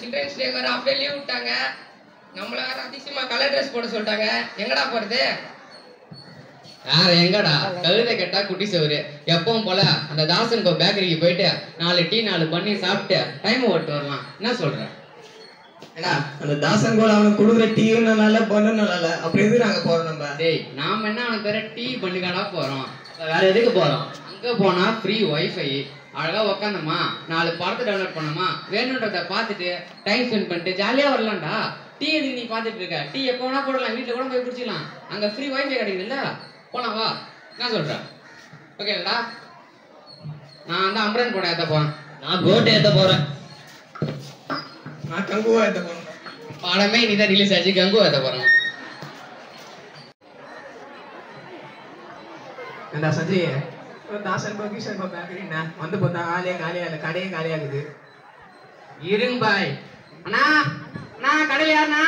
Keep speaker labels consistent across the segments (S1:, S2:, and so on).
S1: Children's day வேற அப்படியே leave விட்டாங்க. நம்மள வேற அதிசயமா கலர் ட்ரெஸ் போட சொல்லிட்டாங்க. எங்கடா போறது?
S2: யார் எங்கடா? கழுதை கேட்டா குட்டி சவுரு. எப்பவும் போல அந்த தாசன் பேக்கரிக்கு போயிட்டு 4 டீ 4 பண்ணி சாப்பிட்டு டைம் ஓட்டு வரலாம். என்ன சொல்ற?
S3: ஏடா அந்த தாசன் கோல் அவனுக்கு கொடுக்குற டீயும் நல்லா பண்ணும் நல்லா. அப்படி எது நாங்க போறோம் நம்ம?
S2: டேய் நாம என்ன அவனுக்கு வேற டீ பண்ணிக்காடா போறோம். வேற எதுக்கு போறோம்? அங்க போனா ஃப்ரீ வைஃபை, அழகா உக்காந்தோமா 4 படத்தை டவுன்லோட் பண்ணோமா, வேணுன்றத பார்த்துட்டு டைம் ஸ்பெண்ட் பண்ணிட்டு ஜாலியா வரலாம்டா. டீ எதுக்கு நீ பார்த்துட்டு இருக்க? டீ எப்போ வேணா போடலாம், வீட்டில் கூட போய் குடிச்சிக்கலாம். அங்க ஃப்ரீ வைஃபை கிடைக்குதுல்ல, போலாம் வா. என்ன சொல்ற? ஓகேடா. நான் வந்து அம்ரன் கூட ஏற்ற போறேன்.
S4: நான் கோட்டை ஏற்ற போறேன்.
S3: நான் கங்குவா ஏற்ற போறேன்.
S2: படமே இனிதான் ரிலீஸ் ஆச்சு, கங்கு ஏற்ற போறேன்.
S3: ஏண்டா சஞ்சய், தாசன் கோ கிஷன் கோ பேக்கரிண்ணா வந்து பார்த்தா காலியா இல்லை, கடையே காலியாகுது.
S2: இருங்க பாய். அண்ணா அண்ணா கடையில் யாருண்ணா?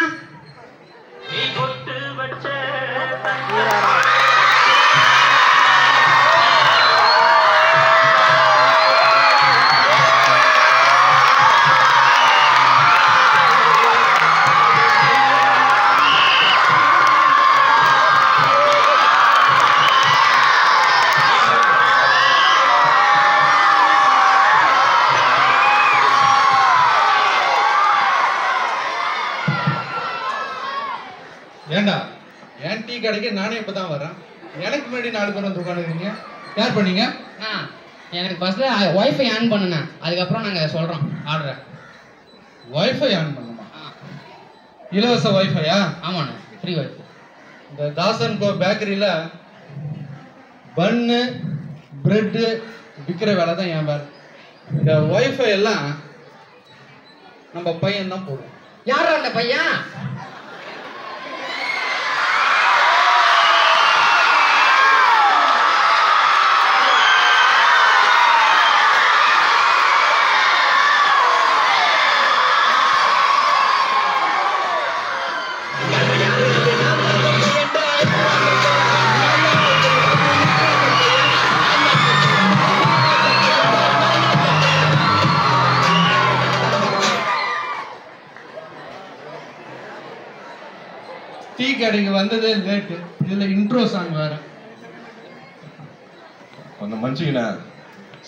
S5: நீ கொட்டு வச்ச
S6: ஏண்டா என் டீ கடைக்கு நானே இப்பதான் வரேன். எனக்கு முன்னாடி 4 பேர் வந்து உட்காந்துருக்கீங்க. யார் பண்ணீங்க?
S2: எனக்கு ஃபர்ஸ்ட்ல வைஃபை ஆன் பண்ணுனேன், அதுக்கப்புறம் நாங்கள் சொல்கிறோம் ஆர்டரை.
S6: வைஃபை ஆன் பண்ணுமா? இலவச வைஃபையா?
S2: ஆமாண்ணா, ஃப்ரீ வைஃபை.
S6: இந்த தாசன் கோ பேக்கரியில் பன்னு பிரெட்டு விற்கிற வேலை தான் என் வேலை. இந்த வைஃபை எல்லாம் நம்ம பையன் தான் போடுவோம்.
S2: யாரா அந்த பையன்?
S6: டீ கடைக்கு வந்ததே லேட்டு, இதுல இன்ட்ரோ சாங் வேற.
S7: கொஞ்சம் மன்னிச்சிங்கண்ணா,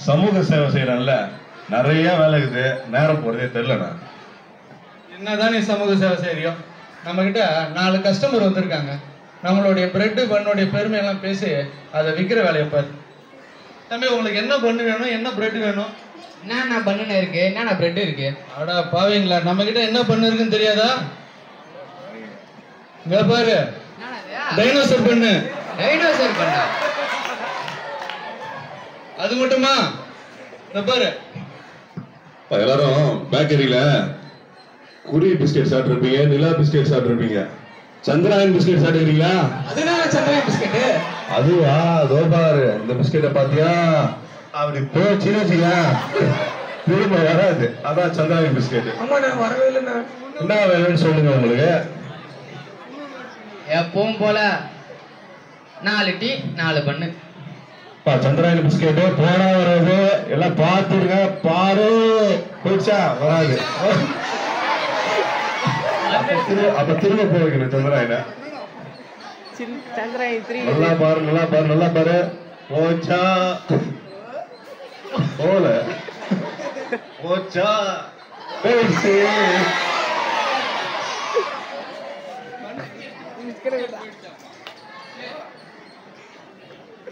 S7: சமூக சேவை செய்யறேன்ல, நிறைய வேலை இருக்குது, நேரம் போறதே தெரியலண்ணா.
S6: என்னதான் நீ சமூக சேவை செய்யறியோ? நம்ம கிட்ட 4 கஸ்டமர் வந்திருக்காங்க. நம்மளுடைய பிரெட்டு பண்ணுடைய பெருமையெல்லாம் பேசி அதை விற்கிற வேலையை பாரு. தம்பி, உங்களுக்கு என்ன பண்ணு வேணும், என்ன பிரெட் வேணும்?
S2: என்னென்ன பண்ணுன்னு இருக்கு, என்னென்ன பிரெட் இருக்கு?
S6: அடா பாவீங்களா, நம்ம கிட்ட என்ன பண்ணு இருக்குன்னு தெரியாதா? இங்க பாரு, டைனோசர் பண்ணு.
S2: டைனோசர் பண்ணா?
S6: அது மட்டுமா? இந்த பாரு,
S7: எல்லாரும் பேக்கரியில குருவி பிஸ்கெட் சாப்பிட்டுருப்பீங்க, நிலா பிஸ்கெட் சாப்பிட்டுருப்பீங்க. சந்திராயன் பிஸ்கெட் சாப்பிட்டுருக்கீங்களா?
S3: அதுதான் சந்திரன் பிஸ்கெட்டு.
S7: அதுவா? அதோ பாரு, இந்த பிஸ்கெட்டை பாத்தியா? அப்படி போச்சுன்னு வச்சுக்க திரும்ப வராது. அதான் சந்திராயன் பிஸ்கெட்.
S3: ஆமா, நான் வரவே இல்லைண்ணா.
S7: என்ன வேணும்னு சொல்லுங்க உங்களுக்கு.
S2: எப்பவும் போல 4 டீ 4 பண்ணு.
S7: சந்திராயன் பிஸ்கெட்டு போனா வராது, எல்லாம் பார்த்துருங்க. பாரு போச்சா? வராது. அப்ப திரும்ப போய்க்கணும் சந்திராயன. நல்லா பாரு, நல்லா பாரு, நல்லா பாரு. போச்சா? போல போச்சா? போச்சு.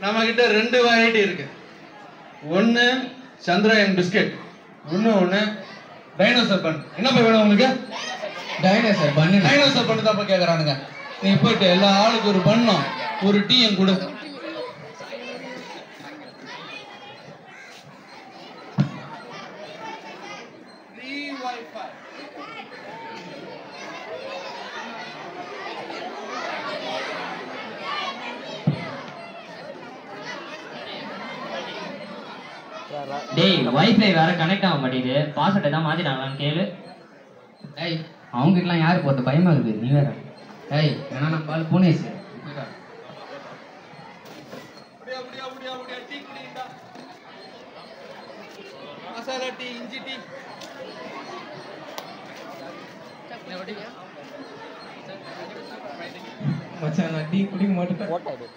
S6: நம்ம கிட்ட 2 வெரைட்டி இருக்கு. ஒன்னு சந்திராயன் பிஸ்கெட், ஒன்னு டைனோசர் பண்ணு. என்னப்பா வேணும் உங்களுக்கு?
S2: டைனோசர் பண்ணு.
S6: டைனோசர் பண்ணு தான் கேக்குறானுங்க. நீ போயிட்டு எல்லா ஆளுக்கு ஒரு பண்ணும், ஒரு டீயும் கொடு.
S4: டேய் வைஃபை வேற கனெக்ட் ஆக மாட்டேங்குது, பாஸ்வேர்டு தான் மாத்திட்டாங்களான்னு கேளு.
S2: டேய் அவங்ககிட்டலாம் யாரு போறது, பயமா இருக்குது. நீ வேற டேய் ஏன்னா நம்ம பால் பூனேஷ்
S6: மசாலா டீ, இஞ்சி டீ.
S3: மச்சான் நான் டீ குடிக்க மாட்டேன்.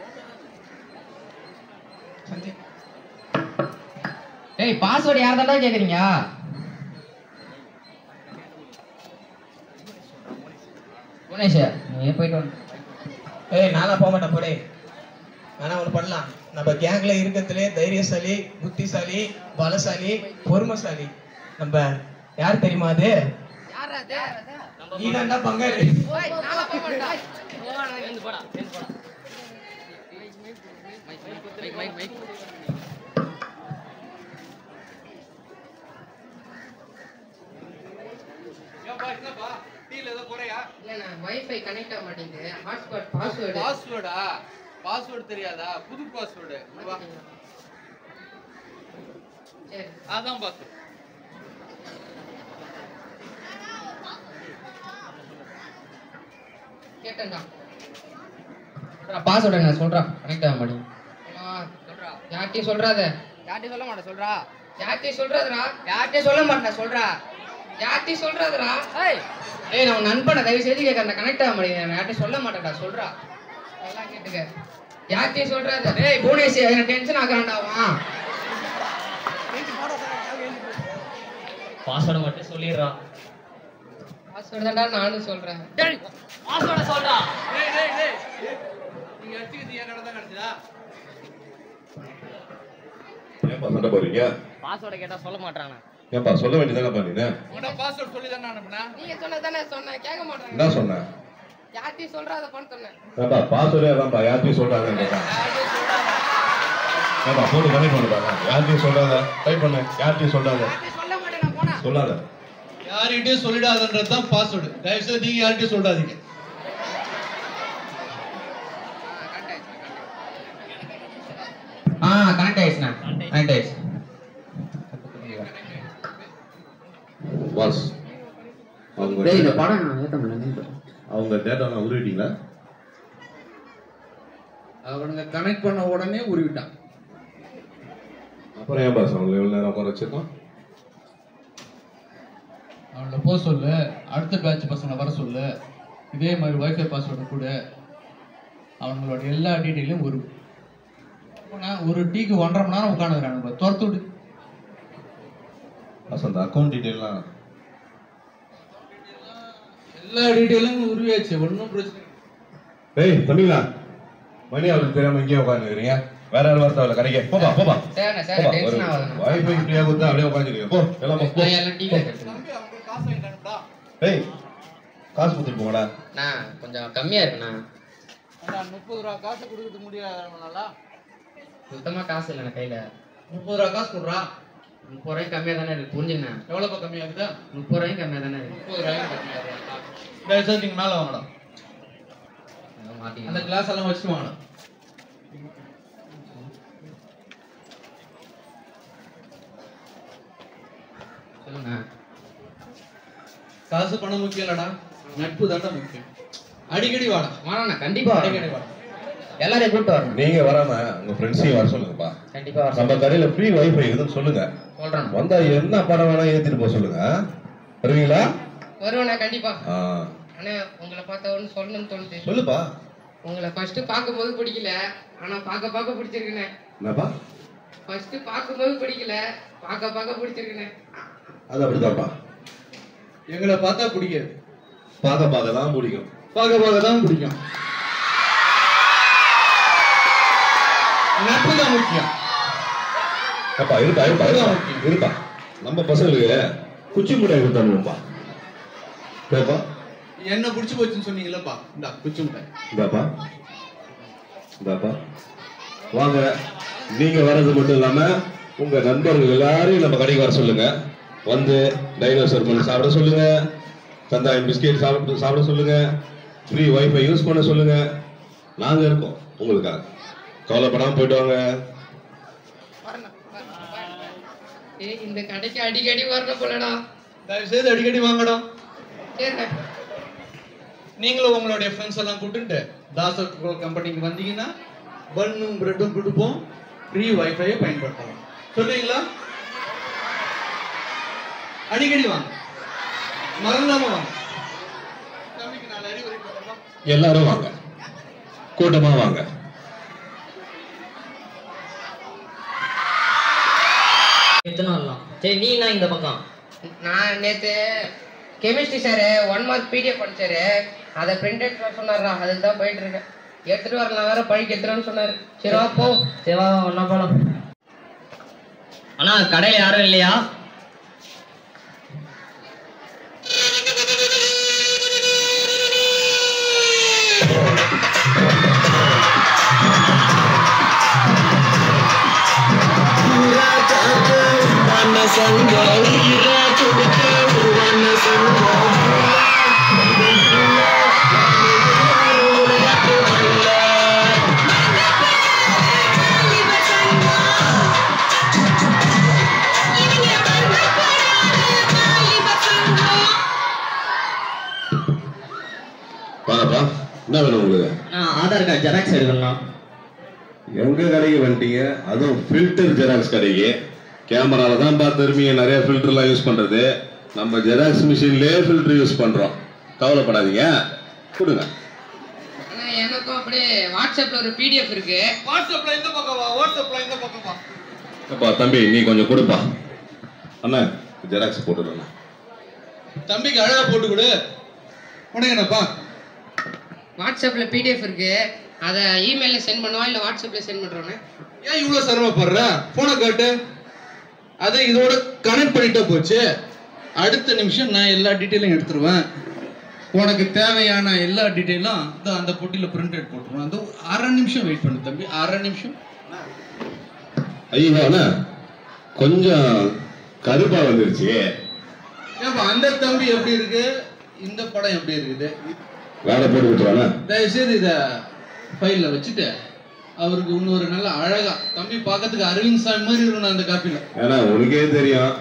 S3: சஞ்சய்
S2: டேய் பாஸ்வேர்டு யார் தாண்டா கேக்குறீங்க? பூனேஷ் நீ போயிட்டு வந்து.
S3: ஏய் நானா போக மாட்டேன் போடே. ஆனா ஒன்று பண்ணலாம், நம்ம கேங்ல இருக்கிறதுலே தைரியசாலி, புத்திசாலி, பலசாலி, பொறுமைசாலி நம்ம யார் தெரியுமா? அது
S1: யாரா அது?
S3: நீ தான்டா பங்காளி.
S1: ஓய் நாளா போக மாட்டேன்.
S4: சேர்ந்து போடா.
S1: மைக்
S6: ஏன்பா என்னப்பா டீல ஏதோ குறையா?
S1: இல்ல வைஃபை கனெக்ட் ஆக மாட்டேங்குது. Hotspot password.
S6: பாஸ்வேர்டா? பாஸ்வேர்டு தெரியாதா? புது பாஸ்வேர்டு. வா.
S1: சரி.
S6: அதான் பாஸ்வேர்டு.
S1: கேட்டேன்டா.
S2: பாஸ்வேர்டு நான் சொல்றேன், கனெக்ட் ஆக மாட்டேங்குது.
S1: சொல்றா. யார்கிட்டயும் சொல்றாத.
S4: யார்கிட்டயும் சொல்ல மாட்டேன் சொல்றா.
S1: யார்கிட்டயும் சொல்றாதடா.
S4: யார்கிட்டயும் சொல்ல மாட்டேன் சொல்றா.
S1: யார்கிட்டயும் சொல்றாதடா.
S4: ஏய்
S2: ஏய் நான் நண்பனை தயவு செய்து கேட்கறேன், கனெக்ட் ஆக மாட்டேங்குது. நான் யார்கிட்டயும் சொல்ல மாட்டேன்டா, சொல்றா.
S1: நல்லா கேட்டுக்க. யார்கிட்டயும் சொல்றாத.
S2: டேய் பூனேஷ் என்ன டென்ஷன் ஆக்குறான்டா அவன்.
S4: பாஸ்வேர்டு மட்டும் சொல்லிடுறா.
S1: பாஸ்வேர்டு தான்டா நானும் சொல்றேன்.
S4: டேய் பாஸ்வேர்டு சொல்றா.
S6: டேய் டேய் டேய். நீங்க அடிச்சிட்டு என் கடை தான் கிடைச்சதா?
S7: ஏன்பா சண்டை போடுறீங்க?
S4: பாஸ்வேர்டு கேட்டா சொல்ல மாட்டானா?
S7: ஏன்பா சொல்ல வேண்டியதானப்பா நீ?
S6: உன்கிட்ட பாஸ்வேர்டு சொல்லி தானே அனுப்புனா?
S1: நீங்க சொன்னதானே சொன்னேன், கேட்க மாட்டாங்க.
S7: என்ன சொன்னேன்?
S1: யார்கிட்டயும் சொல்றாதப்பான்னு சொன்னேன்.
S7: ஏன்பா பாஸ்வேர்டே அதான்ப்பா, யார்கிட்டயும் சொல்றாங்கன்னு கேட்டேன். ஏன்பா போட்டு கனெக்ட் பண்ணுறாங்க, யார்கிட்டயும் சொல்றாங்க, டைப் பண்ணு, யார்கிட்டயும் சொல்றாங்க,
S1: யார்கிட்டயும் சொல்ல மாட்டேன் நான் போனா.
S7: சொல்லாத.
S6: யார்கிட்டயும் சொல்லிடாதன்றது தான் பாஸ்வேர்டு. தயவு செய்து நீங்க யார்கிட்டயும் சொல்லாதீங்க.
S2: கனெக்ட் ஆயிடுச்சுண்ணா, கனெக்ட் ஆயிடுச்சு.
S7: பாஸ் அவங்க
S2: டேய் இந்த படம் நான் ஏத்த முடியல.
S7: அவங்க டேட்டா நான் உருவிட்டீங்களா?
S6: அவனுங்க கனெக்ட் பண்ண உடனே உருவிட்டான்.
S7: அப்புறம் ஏன் பாஸ் அவங்களை எவ்வளோ நேரம் உட்கார வச்சிருக்கோம்?
S6: அவங்கள போக சொல்லு, அடுத்த பேட்ச் பசங்களை வர சொல்லு, இதே மாதிரி வைஃபை பாஸ்வேர்டு கூட அவங்களோட எல்லா டீட்டெயிலும் ஒரு ஒரு டீக்கு 1.5 மணி நேரம் உட்காந்துக்கிறானுங்க. துரத்து விடு.
S7: பாஸ் அந்த அக்கௌண்ட் டீட்டெயிலாம்
S6: எல்லா டீட்டெயிலும் உருவியாச்சு, ஒன்றும் பிரச்சனை இல்லை.
S7: டேய் தமிழா, மணி அவளுக்கு தெரியாம இங்கேயே உட்காந்துக்கிறீங்க. வேற யாரும் வரத்த அவளை கடைக்க போப்பா போப்பா
S2: சரிண்ணா சார்,
S7: போப்பா. ஒரு
S2: டென்ஷன் ஆகாதுண்ணா.
S7: வைஃபை ஃப்ரீயாக கொடுத்தா அப்படியே உட்காந்துக்கிறீங்க. போ எல்லாம் போ.
S2: நான் எல்லாம் டீ கேட்கறேன்.
S7: டேய் காசு கொடுத்துட்டு போங்கடா.
S2: நான் கொஞ்சம் கம்மியா இருக்குண்ணா.
S6: 30 ரூபா காசு கொடுக்க முடியாதவனால
S2: சுத்தமா காசு இல்லைண்ணா கையில.
S6: 30 ரூபா காசு கொடுறா.
S2: 30 ரூபாய்க்கு கம்மியா தானே இருக்கு, புரிஞ்சுங்கண்ணா.
S6: எவ்வளோப்பா கம்மியாகுதா?
S2: 30 ரூபாய்க்கு கம்மியா தானே இருக்கு.
S6: 30 ரூபாய்க்கு கம்மியாகுதா? டேய் சார் நீங்க மேலே வாங்கடா. அந்த
S2: மாட்டீங்க.
S6: கிளாஸ் எல்லாம் வச்சுட்டு வாங்கடா.
S2: சொல்லுண்ணா.
S6: காசு பணம் முக்கியம் இல்லடா, நட்பு தாண்டா முக்கியம். அடிக்கடி வாடா.
S2: வாடா கண்டிப்பா வரேன்.
S6: அடிக்கடி வாடா.
S2: எல்லாரையும் கூப்பிட்டு வரணும்.
S7: நீங்க வராம உங்க ஃப்ரெண்ட்ஸையும் வர சொல்லுங்கப்பா.
S2: கண்டிப்பா வரேன்.
S7: நம்ம கடையில ஃப்ரீ வைஃபை இருக்குதுன்னு சொல்லுங்க.
S2: சொல்றேன்.
S7: வந்தா என்ன படம் வேணா ஏத்திட்டு போக சொல்லுங்க. வருவீங்களா?
S1: வருவேண்ணா கண்டிப்பா.
S7: ஆ,
S1: அண்ணா உங்களை பார்த்த ஒன்று சொல்லணும்னு தோணுது.
S7: சொல்லுப்பா.
S1: உங்களை ஃபர்ஸ்ட் பார்க்கும்போது பிடிக்கல, ஆனா பார்க்க பார்க்க பிடிச்சிருக்குண்ணே.
S7: என்னப்பா?
S1: ஃபர்ஸ்ட் பார்க்கும்போது பிடிக்கல, பார்க்க பார்க்க பிடிச்சிருக்குண்ணே.
S7: அது அப்படிதான்ப்பா,
S6: எங்களை பார்த்தா பிடிக்காது,
S7: பார்க்க பார்க்க தான் பிடிக்கும்.
S6: பார்க்க தான் பிடிக்கும். நட்பு தான் முக்கியம்.
S7: அப்பா இருப்பா இருப்பா இருப்பா இருப்பா. நம்ம பசங்களுக்கு குச்சி முட்டாய் கொடுத்தானுப்பா. கேப்பா
S6: என்ன பிடிச்சி போச்சுன்னு சொன்னீங்களப்பா, இந்தா குச்சி முட்டாய்.
S7: இந்தாப்பா இந்தாப்பா வாங்க. நீங்க வர்றது மட்டும் இல்லாம உங்க நண்பர்கள் எல்லாரையும் நம்ம கடைக்கு வர சொல்லுங்க. வந்து டைனோசர் பண்ணி சாப்பிட சொல்லுங்க, சந்தாயம் பிஸ்கெட் சாப்பிட சொல்லுங்க, ஃப்ரீ வைஃபை யூஸ் பண்ண சொல்லுங்க. நாங்க இருக்கோம் உங்களுக்காக, கவலைப்படாம போயிட்டு வாங்க.
S1: ஏய் இந்த கடைக்கு அடிக்கடி வரணும் போலடா.
S6: தயவு செய்து அடிக்கடி வாங்கடா.
S1: சரிண்ணே.
S6: நீங்களும் உங்களுடைய ஃப்ரெண்ட்ஸ் எல்லாம் கூப்பிட்டு தாசர் கம்பெனிக்கு வந்தீங்கன்னா பன்னும் பிரெட்டும் கொடுப்போம், ஃப்ரீ வைஃபையை பயன்படுத்தலாம். சொல்றீங்களா? அடிக்கடி வாங்க, மறந்தாம வாங்க. தம்பிக்கு 4 அறிவுரை கொடுக்கணுமா?
S7: எல்லாரும் வாங்க, கூட்டமா வாங்க.
S4: எத்தனை வரலாம்? சரி நீ என்ன இந்த பக்கம்?
S1: நான் நேற்று கெமிஸ்ட்ரி சார் 1 மார்க் பிடிஎஃப் படிச்சாரு, அதை பிரிண்ட் எடுத்து வர சொன்னார்ரா. அதுக்கு தான் போயிட்டு இருக்கேன். எடுத்துட்டு வரலாம், வேற பழிக்கு எடுத்துருன்னு சொன்னாரு. சரி வா போ.
S4: சரி வா ஒன்றா போகலாம். அண்ணா கடையில் யாரும் இல்லையா?
S7: வாங்கப்பா, என்ன வேணும் உங்களுக்கு?
S4: ஆதார் கார்டு ஜெராக்ஸ் எடுக்கணும்.
S7: எங்க கடைக்கு வந்துட்டீங்க? அதுவும் ஃபில்டர் ஜெராக்ஸ் கடைக்கு. கேமரால தான் பார்த்துருப்பீங்க நிறைய ஃபில்டர்லாம் யூஸ் பண்றது. நம்ம ஜெராக்ஸ் மிஷின்லயே ஃபில்டர் யூஸ் பண்றோம். கவலைப்படாதீங்க, கொடுங்க.
S1: ஆனா எனக்கும் அப்படியே வாட்ஸ்அப்ல ஒரு பிடிஎஃப் இருக்கு.
S6: வாட்ஸ்அப்ல இந்த பக்கம் வா, வாட்ஸ்அப்ல இந்த பக்கம் வா.
S7: அப்பா தம்பி நீ கொஞ்சம் கொடுப்பா. அண்ணா ஜெராக்ஸ் போட்டுடுறேண்ணா.
S6: தம்பிக்கு அழகா போட்டு கொடு. உனக்கு என்னப்பா?
S1: வாட்ஸ்அப்ல பிடிஎஃப் இருக்கு, அதை இமெயில சென்ட் பண்ணுவா இல்ல வாட்ஸ்அப்ல சென்ட் பண்றோன்னு?
S6: ஏன் இவ்வளவு சிரமப்படுற? போனை காட்டு. அதை இதோட கனெக்ட் பண்ணிட்டா போச்சு. அடுத்த நிமிஷம் நான் எல்லா டீட்டெயிலும் எடுத்துருவேன். உனக்கு தேவையான எல்லா டீட்டெயிலும் அந்த பொட்டியில பிரிண்ட் அவுட் போட்டுருவேன். அந்த 1/2 நிமிஷம் வெயிட் பண்ணு தம்பி, 1/2 நிமிஷம்.
S7: ஐயோ அண்ணா கொஞ்சம் கருப்பா வந்துருச்சு.
S6: ஏப்பா அந்த தம்பி எப்படி இருக்கு, இந்த படம் எப்படி இருக்குது?
S7: வேலை போட்டு விட்டுருவாண்ணா.
S6: தயவுசெய்து இதை ஃபைல்ல வச்சுட்டு அவருக்கு இன்னொரு நல்ல அழகா தம்பி பார்க்கறதுக்கு அரவிந்த் சாமி மாதிரி இருக்கணும் அந்த காப்பில.
S7: ஏன்னா உனக்கே தெரியும்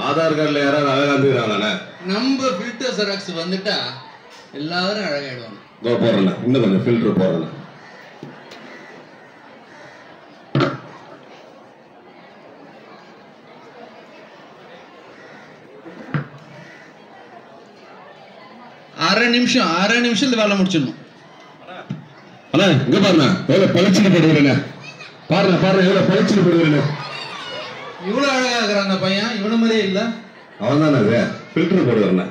S7: ஆதார் கார்டுல யாராவது அழகா இருந்துக்கிறாங்கண்ணே.
S6: நம்ம ஃபில்டர் ஜெராக்ஸ் வந்துட்டா எல்லாரும் அழகாயிடுவாங்க.
S7: இதோ போடுறேண்ணா, இன்னும் கொஞ்சம் ஃபில்டர் போடுறேண்ணா.
S6: அரை நிமிஷத்துல வேலை முடிச்சிடணும்.
S7: அண்ணா இங்க பாருண்ணா, எவ்வளவு பளிச்சுன்னு போடுகிறேண்ணே. பாருண்ணா எவ்வளவு பளிச்சுன்னு போடுகிறேண்ணே.
S6: இவ்வளவு அழகா இருக்கிறான் அந்த பையன், இவன மாதிரியே இல்ல.
S7: அவன் தானே அது ஃபில்டர் போடுகிறேண்ணே.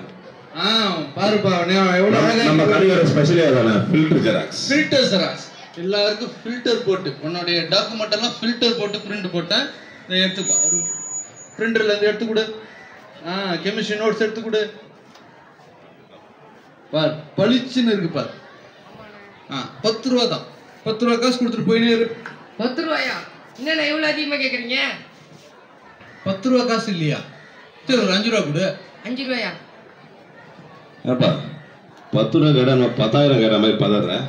S6: பாருப்பா எவ்வளவு அழகா.
S7: நம்ம கடையோட ஸ்பெஷலே அதானே ஃபில்டர் ஜெராக்ஸ்.
S6: ஃபில்டர் ஜெராக்ஸ் எல்லாருக்கும் ஃபில்டர் போட்டு உன்னுடைய டாக்குமெண்ட் எல்லாம் ஃபில்டர் போட்டு பிரிண்ட் போட்டேன். இதை எடுத்துப்பா, ஒரு பிரிண்டர்ல இருந்து எடுத்து கொடு. கெமிஸ்ட்ரி நோட்ஸ் எடுத்து கொடு. பார் பளிச்சுன்னு இருக்கு பார். 10 ரூபா தான். 10 ரூபா காசு கொடுத்துட்டு போயினே இரு.
S1: 10 ரூபாயா? என்னண்ணா இவ்வளவு அதிகமா கேக்குறீங்க?
S6: 10 ரூபா காசு இல்லையா? சரி ஒரு 5 ரூபா கொடு.
S1: 5 ரூபாயா?
S7: ஏப்பா 10 ரூபா கடை நான் 10,000 கேட்குற மாதிரி பதறேன்.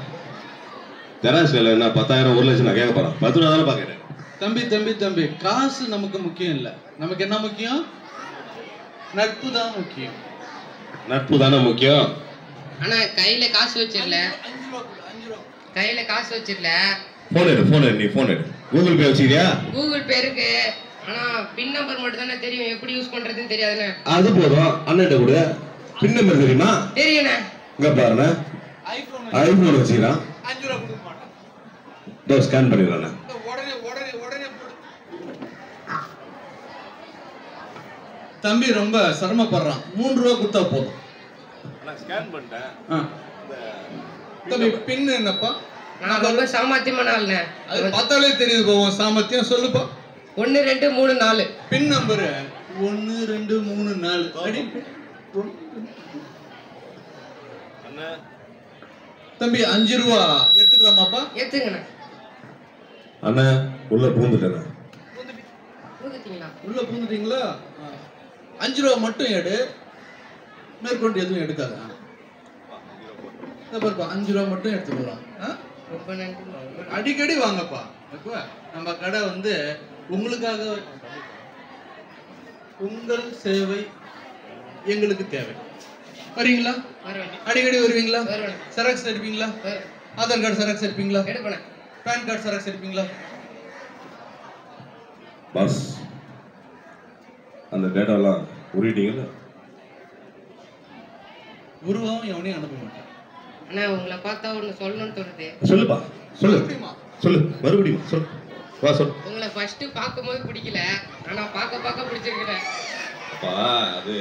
S7: ஜெராக்ஸ் வேலை என்ன 10,000 1 லட்சம் நான் கேட்க போறேன். 10 ரூபா தானே பார்க்குறேன்.
S6: தம்பி காசு நமக்கு முக்கியம் இல்லை. நமக்கு என்ன முக்கியம்? நட்பு தான் முக்கியம்.
S7: நட்பு தானே முக்கியம்.
S1: ஆனா கையில காசு வச்சிரல. கையில காசு வச்சிரல.
S7: போன் எடு நீ போன் எடு. கூகுள் பே வச்சிருக்கியா?
S1: கூகுள் பே இருக்கு, ஆனா பின் நம்பர் மட்டும் தானே தெரியும், எப்படி யூஸ் பண்றதுன்னு தெரியாதுண்ணே.
S7: அது போதும், அண்ணன்ட்ட கூட பின் நம்பர் தெரியுமா?
S1: தெரியுண்ணே.
S7: இங்க பாருண்ணே, ஐபோன் வச்சுக்கிறான்.
S6: 5 ரூபா கொடுக்க மாட்டேன்.
S7: இதோ ஸ்கேன் பண்ணிடுறேண்ணே.
S6: உடனே தம்பி ரொம்ப சிரமப்படுறான். 3 ரூபா கொடுத்தா போதும்.
S7: ஸ்கேன் பண்ணிட்டேன்.
S6: தம்பி பின் என்னப்பா?
S1: நான் ரொம்ப சாமர்த்தியமான ஆளுண்ணே.
S6: அது பார்த்தாலே தெரியுது போவோம் சாமர்த்தியம். சொல்லுப்பா.
S1: 1 2 3 4
S6: பின் நம்பர் 1 2 3 4. தம்பி 5 ரூபா எடுத்துக்கலாமாப்பா?
S1: எடுத்துங்கண்ணே.
S7: அண்ணா உள்ள பூந்துட்டேன்.
S1: ஊதுட்டீங்களா?
S6: உள்ள பூந்துட்டீங்களா? 5 ரூபா மட்டும் எடு, மேற்கொண்டு எதுவும் எடுக்காத. பாருப்பா 5 ரூபா மட்டும் எடுத்துக்கலாம்.
S1: ரொம்ப நன்றி.
S6: அடிக்கடி வாங்கப்பா. நம்ம கடை வந்து உங்களுக்காக உங்கள் சேவை எங்களுக்கு தேவை. வரீங்களா?
S1: வருவேன்.
S6: அடிக்கடி வருவீங்களா?
S1: வருவேன்.
S6: செராக்ஸ் எடுப்பீங்களா?
S1: வருவேன்.
S6: ஆதார் கார்டு செராக்ஸ் எடுப்பீங்களா?
S1: எடுப்பேன்.
S6: பேன் கார்டு செராக்ஸ் எடுப்பீங்களா?
S7: பாஸ் அந்த டேட்டாலாம் உருட்டீங்களா?
S6: உருவம் எவனையும் அனுப்ப மாட்டேன்.
S1: அண்ணா உங்களை பார்த்தா ஒன்று சொல்லணும்னு தோணுது.
S7: சொல்லுப்பா, சொல்லு
S6: எப்படிமா?
S7: சொல்லு, மறுபடியும் சொல்லு, வா சொல்லு.
S1: உங்களை ஃபர்ஸ்ட் பார்க்கும்போது பிடிக்கல, ஆனா பார்க்க பிடிச்சிருக்கிறேன்.
S7: அப்பா அது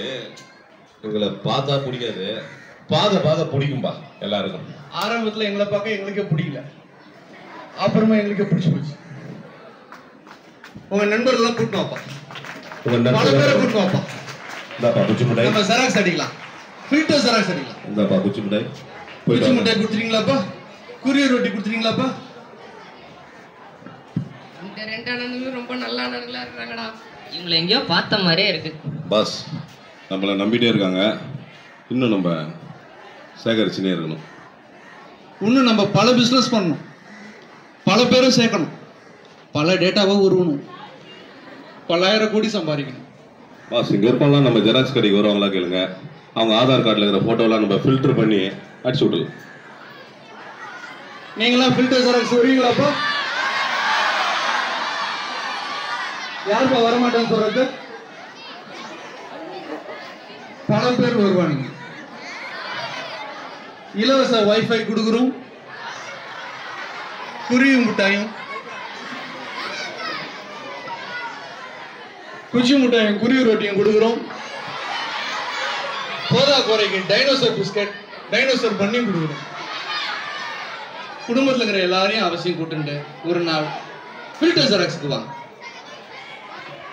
S7: உங்களை பார்த்தா பிடிக்காது, பார்க்க பிடிக்கும்பா எல்லாருக்கும்.
S6: ஆரம்பத்துல எங்களை பார்க்க எங்களுக்கே பிடிக்கல, அப்புறமா எங்களுக்கே பிடிச்சு போச்சு. உங்க நண்பர்கள்லாம் கூட்டிட்டு வாப்பா,
S7: உங்க
S6: பல பேரை கூட்டிட்டு வாப்பா.
S7: இந்தாப்பா குச்சி மிட்டாய்,
S6: நம்ம செராக்ஸ் அடிக்கலாம், ஃபில்டர் செராக்ஸ் அடிக்கலாம்.
S7: இந்தாப்பா குச்சி மிட்டாய்,
S6: குச்சி மிட்டாய் கொடுத்துறீங்களாப்பா? குரியர் ரொட்டி கொடுத்துறீங்களாப்பா?
S1: இந்த 2 அண்ணனும் ரொம்ப நல்ல அண்ணனுங்களா இருக்காங்கடா.
S4: இவங்களை எங்கேயோ பார்த்த மாதிரியே இருக்கு.
S7: பாஸ் நம்மளை நம்பிட்டே இருக்காங்க, இன்னும் நம்ம சேகரிச்சுனே இருக்கணும்.
S6: இன்னும் நம்ம பல பிஸ்னஸ் பண்ணணும், பல பேரும் சேர்க்கணும், பல டேட்டாவை உருவணும், பல்லாயிரம் கோடி சம்பாதிக்கணும்.
S7: பாஸ் இங்கே இருப்பாங்களாம், நம்ம ஜெராக்ஸ் கடைக்கு வருவாங்களா கேளுங்க, அவங்க ஆதார் கார்டில் இருக்கிற ஃபோட்டோலாம் நம்ம ஃபில்டர் பண்ணி அடிச்சு விடலாம்.
S6: நீங்களாம் ஃபில்டர் ஜெராக்ஸ் வருவீங்களாப்பா? யாருப்பா வரமாட்டேன்னு சொல்றது? பல பேர் வருவானுங்க. இலவச வைஃபை கொடுக்குறோம், குருவி மிட்டாயும் குச்சி மிட்டாயும் குருவி ரொட்டியும் கொடுக்குறோம். போதா குறைக்கு டைனோசர் பிஸ்கட், டைனோசர் பண்ணி கொடுக்குறோம். குடும்பத்தில் இருக்கிற எல்லாரையும் அவசியம் கூட்டுண்டு ஒரு நாள் ஃபில்டர் ஜெராக்ஸ்க்கு வாங்க.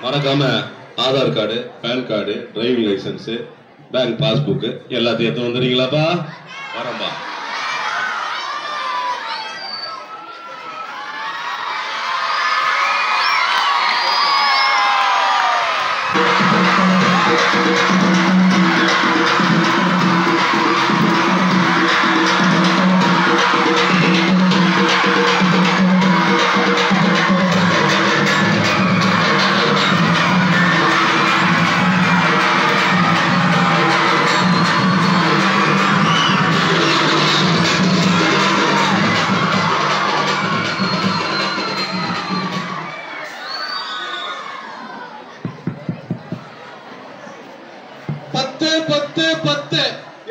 S7: மறக்காம Aadhaar card, PAN card, driving licence, bank passbook எல்லாத்தையும் எடுத்து வந்துடுறீங்களாப்பா? வரம்பா.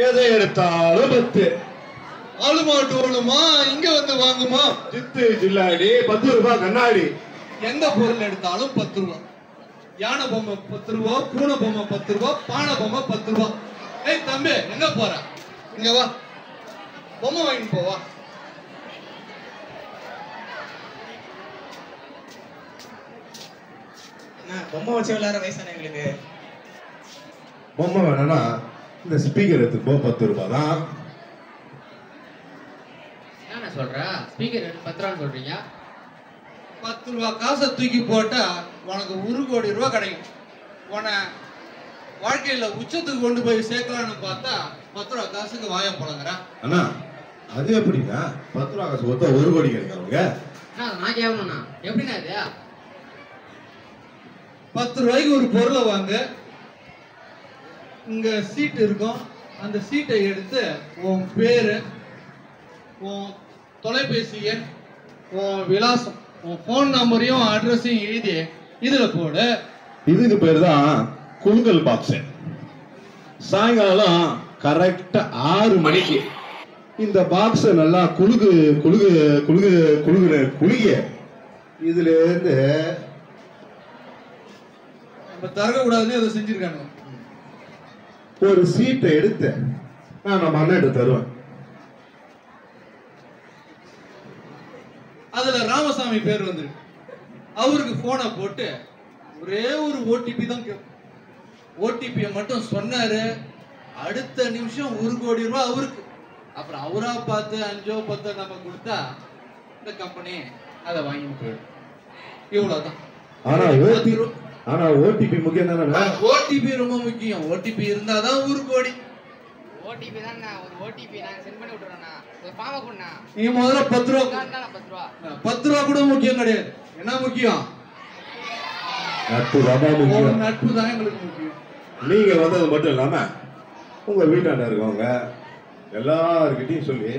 S6: எதை எடுத்தாலும் 10. ஆளுமா டோலுமா இங்க வந்து வாங்குமா,
S7: சித்து ஜில்லாடி 10 ரூபாய் கண்ணாடி.
S6: எந்த பொருள் எடுத்தாலும் 10 ரூபாய். யானை பொம்மை 10 ரூபாய், பூனை பொம்மை 10 ரூபாய், பானை பொம்மை 10 ரூபாய். ஏய் தம்பி எங்க போற? இங்க வா, பொம்மை வாங்கிட்டு போவா.
S3: பொம்மை வச்சு விளையாடுற வயசான எங்களுக்கு.
S7: பொம்மை வேணும்னா இந்த ஸ்பீக்கர் எடுத்துப்போ 10 ரூபாய் தான்.
S2: என்ன சொல்ற? ஸ்பீக்கர் 10 ரூபான்னு சொல்றீங்க?
S6: 10 ரூபாய் காசை தூக்கி போட்டா உனக்கு 1 கோடி ரூபாய் கிடைக்கும். உன வாழ்க்கையில உச்சத்துக்கு கொண்டு போய் சேர்க்கலான்னு பார்த்தா 10 ரூபாய் காசுக்கு வாய போலங்கறா.
S7: அண்ணா அது எப்படின்னா 10 ரூபாய் காசு கொடுத்தா 1 கோடி கிடைக்காதுங்க.
S2: நான் கேட்கணும்னா எப்படின்னா இது?
S6: 10 ரூபாய்க்கு ஒரு பொருளை வாங்க, இங்க சீட் இருக்கும், அந்த சீட்டை எடுத்து உன் பேரு, உன் தொலைபேசி எண், உன் விலாசம், உன் ஃபோன் நம்பரையும் அட்ரஸையும் எழுதி இதுல போடு.
S7: இதுக்கு பேர் தான் குலுங்கல் பாக்ஸ். சாயங்காலம் கரெக்டா 6 மணிக்கு இந்த பாக்ஸ நல்லா குலுகு குலுகு குலுகு குலுகு குலுகிய இதுல இருந்து
S6: நம்ம தரக்க கூடாதுன்னு அதை செஞ்சிருக்காங்க.
S7: ஒரு சீட்டை எடுத்து நான் நம்ம அண்ணன் தருவேன்.
S6: அதுல ராமசாமி பேர் வந்துருக்கு. அவருக்கு போனை போட்டு ஒரே ஒரு ஓடிபி தான் கேட்கும். ஓடிபியை மட்டும் சொன்னாரு, அடுத்த நிமிஷம் 1 கோடி ரூபாய் அவருக்கு. அப்புறம் அவரா பார்த்து 5 10 நம்ம கொடுத்தா இந்த கம்பெனி அதை வாங்கிட்டு போயிடும். இவ்வளவுதான்.
S7: ஆனா ஓடிபி முக்கியம் தானே?
S6: ஓடிபி ரொம்ப முக்கியம். ஓடிபி இருந்தாதான் 1 கோடி.
S2: ஓடிபி தான். ஒரு ஓடிபி நான் சென்ட் பண்ணி விட்டுறேன்னா ஒரு ஃபார்மை கொடுண்ணா.
S6: நீ முதல்ல 10 ரூபா.
S2: 10 ரூபா
S6: 10 ரூபா கூட முக்கியம் கிடையாது. என்ன முக்கியம்?
S7: நட்பு தான்
S6: உன்
S7: முக்கியம்.
S6: நட்பு தான் எங்களுக்கு முக்கியம்.
S7: நீங்க வந்தது மட்டும் இல்லாம உங்க வீட்டாண்ட இருக்கவங்க எல்லார்கிட்டையும் சொல்லி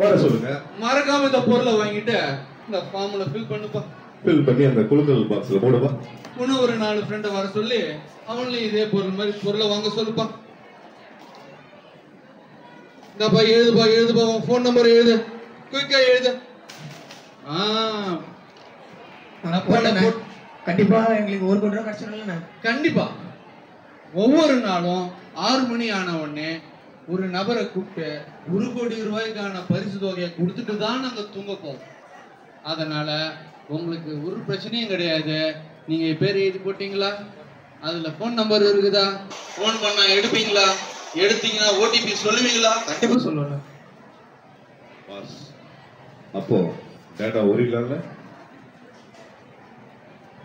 S7: வர சொல்லுங்க.
S6: மறக்காம இந்த பொருளை வாங்கிட்டு இந்த ஃபார்ம்ல ஃபில் பண்ணுப்பா.
S7: ஃபில் பண்ணி அந்த குலுக்கல் பாக்ஸ்ல போடுப்பா.
S6: இன்னும் ஒரு 4 ஃப்ரெண்டை வர சொல்லி அவங்களையும் இதே பொருள் மாதிரி பொருளை வாங்க சொல்லுப்பா. இந்தப்பா எழுதுப்பா உன் ஃபோன் நம்பர் எழுது, குயிக்கா எழுது.
S3: கண்டிப்பா எங்களுக்கு 1 கோடி ரூபாய் கிடைச்சிடல.
S6: கண்டிப்பா ஒவ்வொரு நாளும் 6 மணி ஆன உடனே ஒரு நபரை கூப்பிட்டு 1 கோடி ரூபாய்க்கான பரிசு தொகையை கொடுத்துட்டு தான் நாங்க தூங்க போவோம். அதனால உங்களுக்கு ஒரு பிரச்சனையும் கிடையாது. நீங்க பேர் எழுதி போட்டீங்களா? அதுல போன் நம்பர் இருக்குதா? போன் பண்ணா எடுப்பீங்களா? எடுத்தீங்கன்னா ஓடிபி சொல்லுவீங்களா?
S3: கண்டிப்பா சொல்லணும்.
S7: பாஸ் அப்போ டேட்டா ஒரிஜினல்ல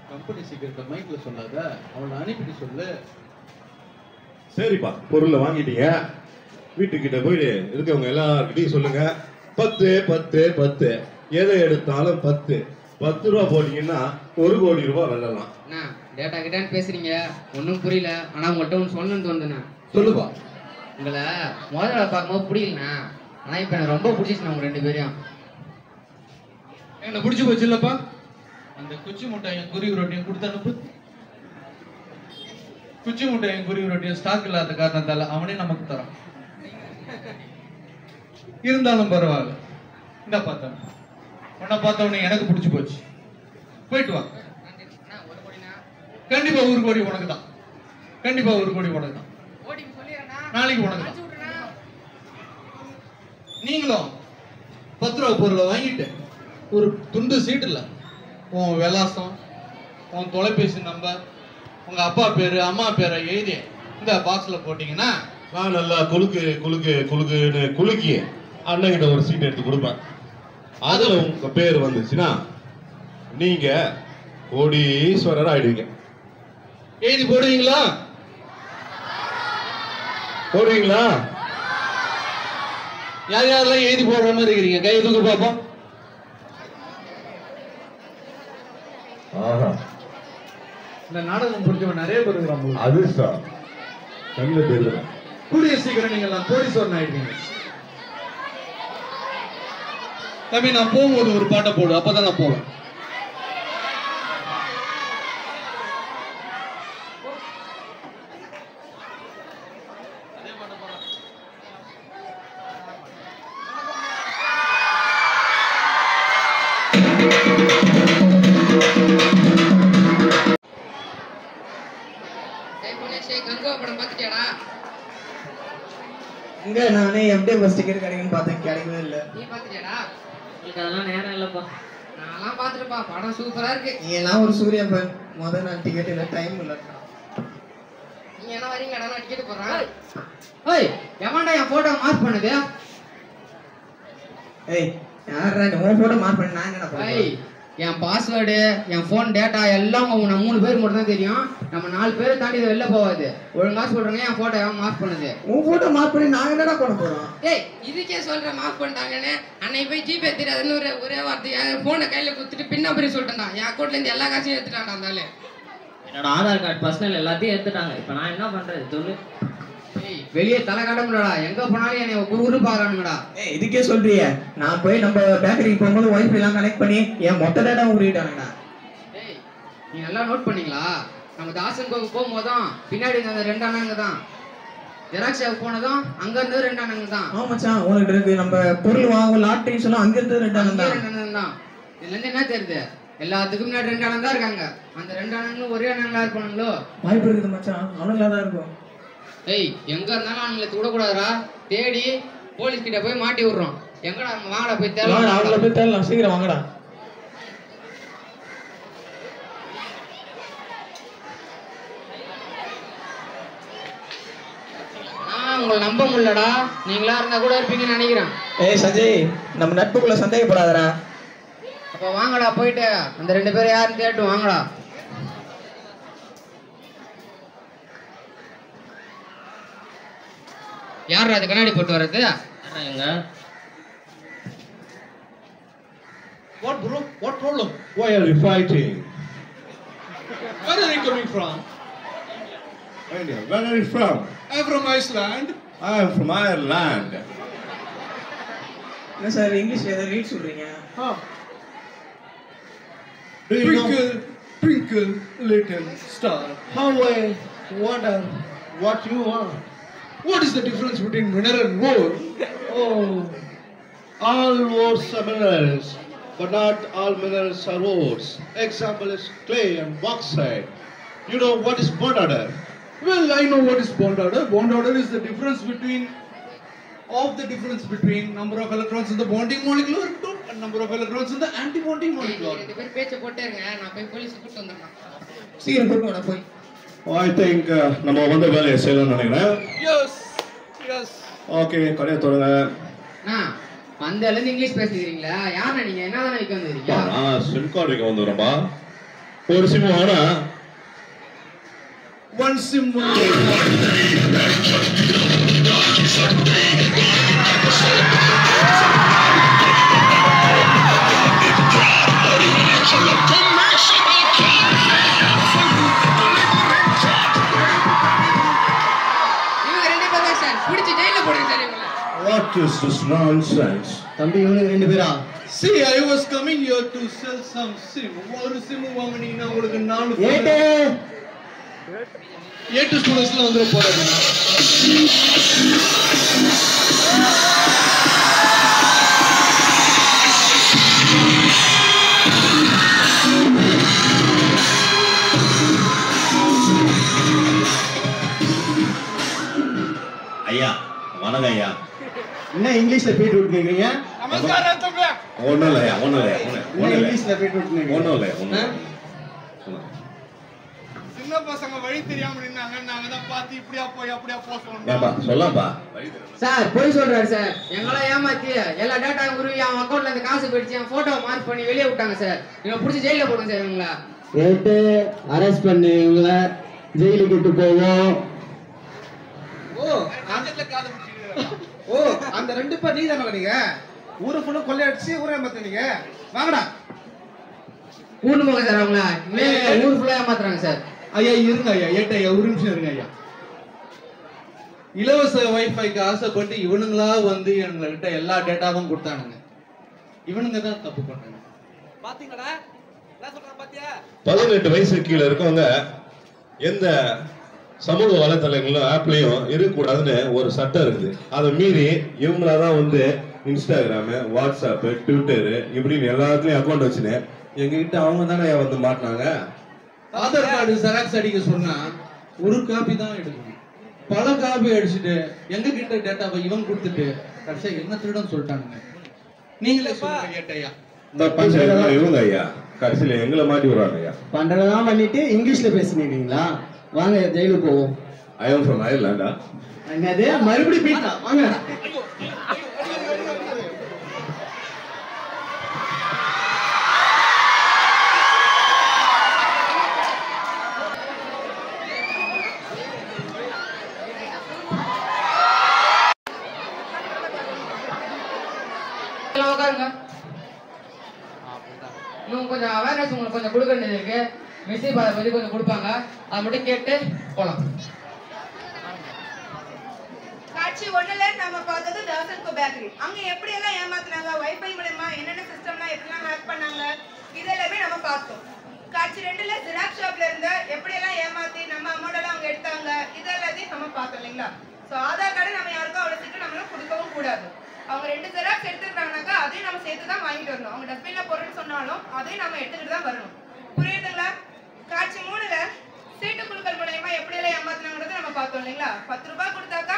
S6: கம்பெனி சீக்கிரத்தை மைக்ல சொல்லாத, அவனை அனுப்பிட்டு சொல்லு.
S7: சரிப்பா, பொருளை வாங்கிட்டீங்க. வீட்டுக்கிட்ட போயிட்டு இருக்கவங்க எல்லார்கிட்டையும் சொல்லுங்க 10 10 10 எதை எடுத்தாலும் 10 ரூபா போட்டீங்கன்னா 1 கோடி ரூபாய் வெல்லலாம்.
S2: அண்ணா டேட்டா கிட்டான்னு பேசுறீங்க, ஒன்றும் புரியல. ஆனால் உங்கள்கிட்ட ஒன்று சொல்லணும்னு தோணுதுண்ணா.
S6: சொல்லுப்பா.
S2: உங்களை முதல்ல பார்க்கும்போது பிடிக்கலண்ணா, ஆனால் இப்போ எனக்கு ரொம்ப பிடிச்சிச்சுண்ணா உங்க 2 பேரையும்.
S6: என்ன பிடிச்சி போச்சு இல்லப்பா? அந்த குச்சி முட்டையும் குருவி ரொட்டியும் கொடுத்து அனுப்பு. குச்சி முட்டையும் குருவி ரொட்டியும் ஸ்டாக் இல்லாத காரணத்தால அவனே நமக்கு தரான். இருந்தாலும் பரவாயில்ல, இந்த பார்த்தேன் உன்னை பார்த்தவனே எனக்கு பிடிச்சி போச்சு. போயிட்டு வா. கண்டிப்பா 1 கோடி உனக்கு தான். கண்டிப்பா 1 கோடி உனக்கு தான். நாளைக்கு உனக்கு தான். நீங்களும் 10 ரூபா பொருளை வாங்கிட்டு ஒரு துண்டு சீட்டுல உன் விலாசம், உன் தொலைபேசி நம்பர், உங்க அப்பா பேரு அம்மா பேரை எழுதி இந்த பாக்ஸ்ல போட்டீங்கன்னா
S7: நான் நல்லா குலுக்குன்னு குலுக்கி அண்ணங்கிட்ட ஒரு சீட் எடுத்து கொடுப்பேன். அதுல உங்க பேர் வந்துச்சுன்னா நீங்க கோடீஸ்வரர் ஆயிடுவீங்க.
S6: எழுதி போடுவீங்களா?
S7: போடுவீங்களா?
S6: யார் யாரெல்லாம் எழுதி போடுற மாதிரி இருக்கிறீங்க கை தூக்கு பாப்போம்.
S7: ஆஹா,
S6: இந்த நாடகம் பிடிச்சவன் நிறைய பேர் இருக்கிறாங்க.
S7: அதிர்ஷ்டம் கண்ணு தெரியுது.
S6: கூடிய சீக்கிரம் நீங்க எல்லாம் கோடீஸ்வரன் ஆயிட்டீங்க. தம்பி நான் போகும்போது ஒரு பாட்டை போடு, அப்பதான் நான் போவேன்.
S1: கங்கா படம் பார்த்துட்டியாடா?
S3: இங்க நானே எப்படி பஸ் டிக்கெட் கிடைக்குன்னு பார்த்தேன், கிடைக்கவே இல்லை.
S1: நீ பார்த்துட்டியாடா?
S4: எனக்கு அதெல்லாம் நேரம் இல்லப்பா.
S1: நான்லாம் பார்த்துட்டுப்பா, படம் சூப்பரா இருக்கு.
S3: நீ எல்லாம் ஒரு சூர்யா ஃபேன். முதல் நாள் டிக்கெட் இல்லை, டைம் இல்லை.
S1: நீங்க என்ன வரீங்கடா? நான் டிக்கெட் போடுறேன்.
S2: ஓய் எவன்டா என் போட்டோ மார்க் பண்ணுது?
S3: ஏய் யாரா நீ உன் போட்டோ மார்க் பண்ணி நான் என்ன
S2: ஏய்
S3: பண்ணுவேன்?
S2: என் பாஸ்வேர்டு, என் ஃபோன் டேட்டா எல்லாம் நம்ம 3 பேர் மட்டும் தான் தெரியும். நம்ம 4 பேரை தாண்டி இது வெளில போகாது. ஒழுங்கா சொல்றேங்க, என் போட்டோ எவன் மார்க் பண்ணுது?
S3: உன் போட்டோ மார்க் பண்ணி நாங்க என்னடா பண்ண போறோம்?
S1: ஏய் இதுக்கே சொல்ற மார்க் பண்ணிட்டாங்கன்னு. அன்னைக்கு போய் ஜிபே தெரியாதுன்னு ஒரே வார்த்தை என் போனை கையில குத்துட்டு பின் நம்பரையும் சொல்லிட்டேன்டா. என் அக்கௌண்ட்ல இருந்து எல்லா காசையும் எடுத்துட்டான்டா அந்த ஆளு.
S4: என்னோட ஆதார் கார்டு பர்சனல் எல்லாத்தையும் எடுத்துட்டாங்க. இப்போ நான் என்ன பண்றது சொல்லு?
S2: ஏய் வெளியே தலை காட்டமுடா, எங்க போனாலும் என்னை குரு பாக்குறானுங்கடா.
S3: ஏய் இதுக்கே சொல்றியே, நான் போய் நம்ம பேக்கரிக்கு போகும்போது வைஃபை எல்லாம் கனெக்ட் பண்ணி என் மொத்த டேட்டா உருவிட்டாங்கடா.
S2: ஏய் நீ நல்லா நோட் பண்ணீங்களா? நம்ம தாசன் கோவுக்கு போகும்போதும் பின்னாடி இருந்த 2 அண்ணனுங்க தான். ஜெராக்ஸ் ஷாப் போனதும் அங்க இருந்து 2 அண்ணனுங்க தான்.
S3: ஆமா மச்சான், உனக்கு இருக்கு நம்ம பொருள் வாங்க லாட்டரி சொல்ல அங்க இருந்து 2 அண்ணன் தான்.
S2: 2 அண்ணன் தான். இதுல இருந்து என்ன தெரியுது? எல்லாத்துக்கும் முன்னாடி 2 அண்ணன் தான் இருக்காங்க. அந்த 2 அண்ணனும் ஒரே அண்ணங்களா இருப்பானுங்களோ?
S3: வாய்ப்பு இருக்குது மச்சான், அவனுங்களா தான் இருக்கும்.
S2: ஏய் எங்க இருந்தாலும் அவங்களை விடக்கூடாதுடா. தேடி போலீஸ் கிட்ட போய் மாட்டி விடுறோம். எங்கடா அவங்க வாங்கடா போய்
S3: வாங்கடா, அவங்கள
S2: தேவை.
S3: போய் தேடலாம், சீக்கிரம் வாங்கடா.
S2: உங்களை நம்ப முடியலடா. நீங்களா இருந்தா கூட இருப்பீங்கன்னு நினைக்கிறேன்.
S3: ஏய் சஞ்சய், நம்ம நட்புக்குள்ள சந்தேகப்படாதடா.
S2: அப்ப வாங்கடா போயிட்டு அந்த 2 பேரும் யாருன்னு கேட்டு வாங்கடா. யார் அது கண்ணாடி போட்டு வர்றது?
S4: எங்க
S6: What bro? What problem?
S7: Why are you fighting?
S6: Where are you coming from?
S7: India. Where are you from?
S6: I'm from Iceland.
S7: I am from Ireland.
S3: என்ன சார் இங்கிலீஷ்ல ஏதோ ரீட் சொல்றீங்க?
S7: Do you
S6: Twinkle, twinkle, little star.
S7: know how I wonder what you are?
S6: What is the difference between mineral and ore?
S7: Oh, all ores are minerals, but not all minerals are ores. Example is clay and bauxite. You know what is bond order?
S6: Well, I know what is bond order. Bond order is the difference between number of electrons in the bonding molecule and number of electrons in the anti-bonding molecule.
S1: ரெண்டு பேர் பேச்ச போட்டே இருங்க, நான் போய் police கூட்டிட்டு வந்துடுறேன்.
S3: சீக்கிரம் கூட்டு வாடா போய்.
S7: I think நம்ம வந்து வேலையை செய்யலாம்னு நினைக்கிறேன்.
S6: Yes.
S7: ஓகே, கடையை தொடங்க.
S2: வந்தால இங்கிலீஷ் பேசுறீங்களா? யாரா நீங்க? என்னதானே வைக்க வந்திருக்கீங்க?
S7: சிம் கார்டு வைக்க வந்துடுறோம்பா. ஒரு சிம் வேணா?
S6: One sim.
S7: What is this nonsense?
S4: தம்பி இவனுக்கு 2 பேரா?
S6: See, I was coming here to sell some sim. ஒரு sim வாங்குனீங்கன்னா உங்களுக்கு 4 ஏட்டு ஸ்டூடண்ட்ஸ்ல வந்து போறாங்க.
S7: ஐயா, வணக்கம் ஐயா.
S4: என்ன இங்கிலீஷ்ல பீட்ரூட் கேக்குறீங்க?
S6: நமஸ்காரம் தம்பி.
S7: ஒண்ணும் இல்லையா.
S4: இங்கிலீஷ்ல பீட்ரூட் கேக்குறீங்க?
S7: ஒண்ணும் இல்லையா.
S6: சின்ன பசங்க வழி தெரியாம நின்னாங்க, நாங்க தான் பார்த்து இப்படியா போய் அப்படியா போக
S7: ஏப்பா சொல்லப்பா.
S2: சார் போய் சொல்றாரு சார். எங்களை ஏமாத்தி எல்லா டேட்டா உருவி அவன் அக்கௌண்ட்ல இருந்து காசு போயிடுச்சு. அவன் போட்டோ மார்க் பண்ணி வெளியே விட்டாங்க சார். இவங்க புடிச்சு ஜெயில போடுங்க சார். இவங்கள
S4: கேட்டு அரெஸ்ட் பண்ணி இவங்கள ஜெயிலுக்கு கூட்டு போவோம்.
S3: அந்த 2 பேர் நீ தானே நீங்க? ஊரு ஃபுல்லா கொள்ளையடிச்சு ஊரே ஏமாத்துனீங்க. வாங்கடா.
S2: கூண்டு போங்க சார். அவங்கள ஊர் ஃபுல்லா ஏமாத்துறாங்க சார்.
S6: ஐயா இருங்க ஐயா, ஏட்டையா ஒரு நிமிஷம் இருங்க ஐயா. இலவச வைஃபைக்கு ஆசைப்பட்டு இவனுங்களா வந்து எங்ககிட்ட எல்லா டேட்டாவும் கொடுத்தானுங்க. இவனுங்க தான் தப்பு பண்ணாங்க. பாத்தீங்களா? என்ன சொல்றான் பாத்தியா?
S7: 18 வயசு கீழே இருக்கவங்க எந்த சமூக வலைத்தளங்களும் ஆப்லயும் இருக்கக்கூடாதுன்னு ஒரு சட்டம் இருக்குது. அதை மீறி இவங்களாதான் வந்து இன்ஸ்டாகிராமு, வாட்ஸ்அப்பு, ட்விட்டரு இப்படின்னு எல்லாத்துலயும் அக்கௌண்ட் வச்சுன்னு எங்ககிட்ட அவங்க தானே வந்து மாட்டினாங்க.
S6: ஆதார் கார்டு ஜெராக்ஸ் அடிக்க சொன்னா ஒரு காப்பி தான் எடுக்கணும். பல காப்பி அடிச்சுட்டு எங்க கிட்ட டேட்டாவை இவன் கொடுத்துட்டு கடைசியா என்ன திருடன் சொல்லிட்டானுங்க. நீங்களே சொல்லுங்க ஏட்டையா.
S7: தப்பு செய்யறதா இவங்க ஐயா, கடைசியில எங்களை மாட்டி விடுறாங்க ஐயா.
S4: பண்றதெல்லாம் பண்ணிட்டு இங்கிலீஷ்ல பேசுனீங்களா? வாங்க ஜெயிலுக்கு போவோம்.
S7: ஐ எம் ஃப்ரம் அயர்லாண்டா.
S4: என்னது மறுபடியும் பீட்டா? வாங்க.
S2: உட்காருங்க. இன்னும் கொஞ்சம் அவேர்னஸ் உங்களுக்கு கொஞ்சம் கொடுக்க வேண்டியது இருக்கு. மிஸ்ஸி பாதை பத்தி கொஞ்சம் கொடுப்பாங்க. அதை மட்டும் கேட்டு போலாம்.
S8: காட்சி 1ல நம்ம பார்த்தது தாசன்கோ பேக்கரி. அங்க எப்படி எல்லாம் ஏமாத்துனாங்க, வைஃபை மூலமா என்னென்ன சிஸ்டம்லாம் எப்படிலாம் ஹேக் பண்ணாங்க, இதெல்லாமே நம்ம பார்த்தோம். காட்சி 2ல ஜெராக்ஸ் ஷாப்ல இருந்து எப்படி எல்லாம் ஏமாத்தி நம்ம அமௌண்ட் எல்லாம் அவங்க எடுத்தாங்க, இதெல்லாத்தையும் நம்ம பார்த்தோம் இல்லைங்களா? ஸோ ஆதார் கார்டு நம்ம யாருக்கும் அவ்வளோ சீக்கிரம் நம்மளால கொடுக்கவும் கூடாது. அவங்க 2 ஜெராக்ஸ் எடுத்துக்கிறாங்கனாக்கா அதையும் நம்ம சேர்த்து தான் வாங்கிட்டு வரணும். அவங்க டஸ்ட்பின்ல போறேன்னு சொன்னாலும் அதையும் நம்ம எடுத்துக்கிட்டு தான் வரணும். புரியுதுங்களா? காட்சி 3ல சீட்டு குழுக்கள் மூலமா எப்படி எல்லாம் ஏமாத்தினாங்கிறத நம்ம பார்த்தோம் இல்லைங்களா? 10 ரூபாய் கொடுத்தாக்கா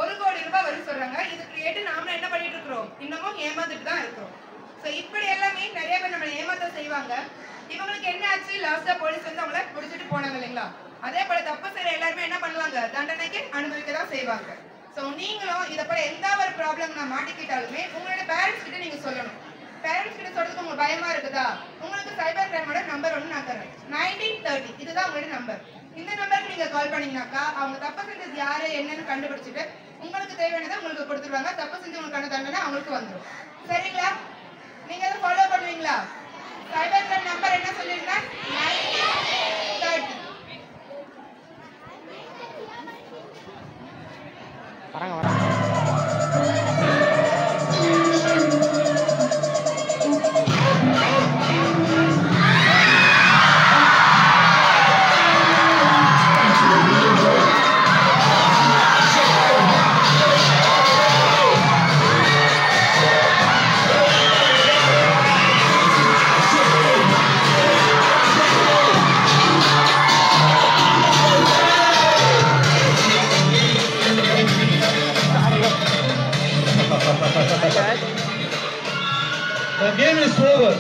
S8: 1 கோடி ரூபாய் வரும் சொல்றாங்க. இது கிரியேட் நாம என்ன பண்ணிட்டு இருக்கிறோம்? இன்னமும் ஏமாந்துட்டு தான் இருக்கிறோம். ஸோ இப்படி எல்லாமே நிறைய பேர் நம்மளை ஏமாத்த செய்வாங்க. இவங்களுக்கு என்ன ஆச்சு? லாஸ்டா போலீஸ் வந்து அவங்கள பிடிச்சிட்டு போனாங்க இல்லைங்களா? அதே போல தப்பு செய்யற எல்லாருமே என்ன பண்ணுவாங்க? தண்டனைக்கு அனுபவிக்க தான் செய்வாங்க. ஸோ நீங்களும் இதை போல எந்த ஒரு ப்ராப்ளம் நான் மாட்டிக்கிட்டாலுமே உங்களோட பேரண்ட்ஸ் கிட்ட நீங்க சொல்லணும். பேரண்ட்ஸ் கிட்ட சொல்றதுக்கு உங்களுக்கு பயமா இருக்குதா? உங்களுக்கு சைபர் கிரைமோட நம்பர் ஒன்று நான் தரேன். 1930 இதுதான் உங்களோட நம்பர். இந்த நம்பருக்கு நீங்க கால் பண்ணீங்கன்னாக்கா அவங்க தப்பு செஞ்சது யாரு என்னன்னு கண்டுபிடிச்சிட்டு உங்களுக்கு தேவையானதை உங்களுக்கு கொடுத்துருவாங்க. தப்பு செஞ்சவங்களுக்கான தண்டனை அவங்களுக்கு வந்துடும். சரிங்களா? நீங்க அதை ஃபாலோ பண்ணுவீங்களா? சைபர் கிரைம் நம்பர் என்ன சொல்லிருந்தேன்?
S6: The game is over.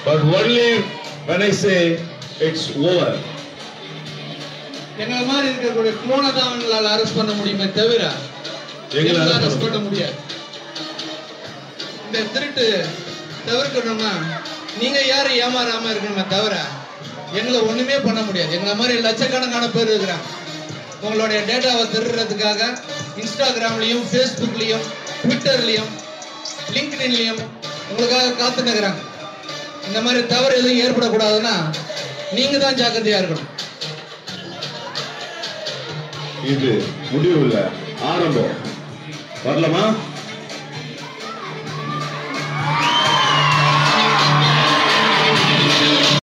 S7: But only when I say it's over.
S6: எங்களை மாதிரி இருக்கக்கூடிய குளோனை தான் அவங்களால அரெஸ்ட் பண்ண முடியுமே தவிர எங்களை அரெஸ்ட் பண்ண முடியாது. இந்த திருட்டு தவிர்க்கணும்னா நீங்க யாரும் ஏமாறாம இருக்கணுமே தவிர எங்களை ஒண்ணுமே பண்ண முடியாது. எங்களை மாதிரி லட்சக்கணக்கான பேர் இருக்கிறாங்க. உங்களுடைய டேட்டாவை திருடுறதுக்காக இன்ஸ்டாகிராம்லையும் ஃபேஸ்புக்லையும் ட்விட்டர்லையும் லிங்க்டின்லையும் உங்களுக்காக காத்து நிற்கிறாங்க. இந்த மாதிரி தவறு எதுவும் ஏற்படக்கூடாதுன்னா நீங்க தான் ஜாக்கிரதையா இருக்கணும்.
S7: இது முடிவு இல்ல, ஆரம்பம். வரலாமா?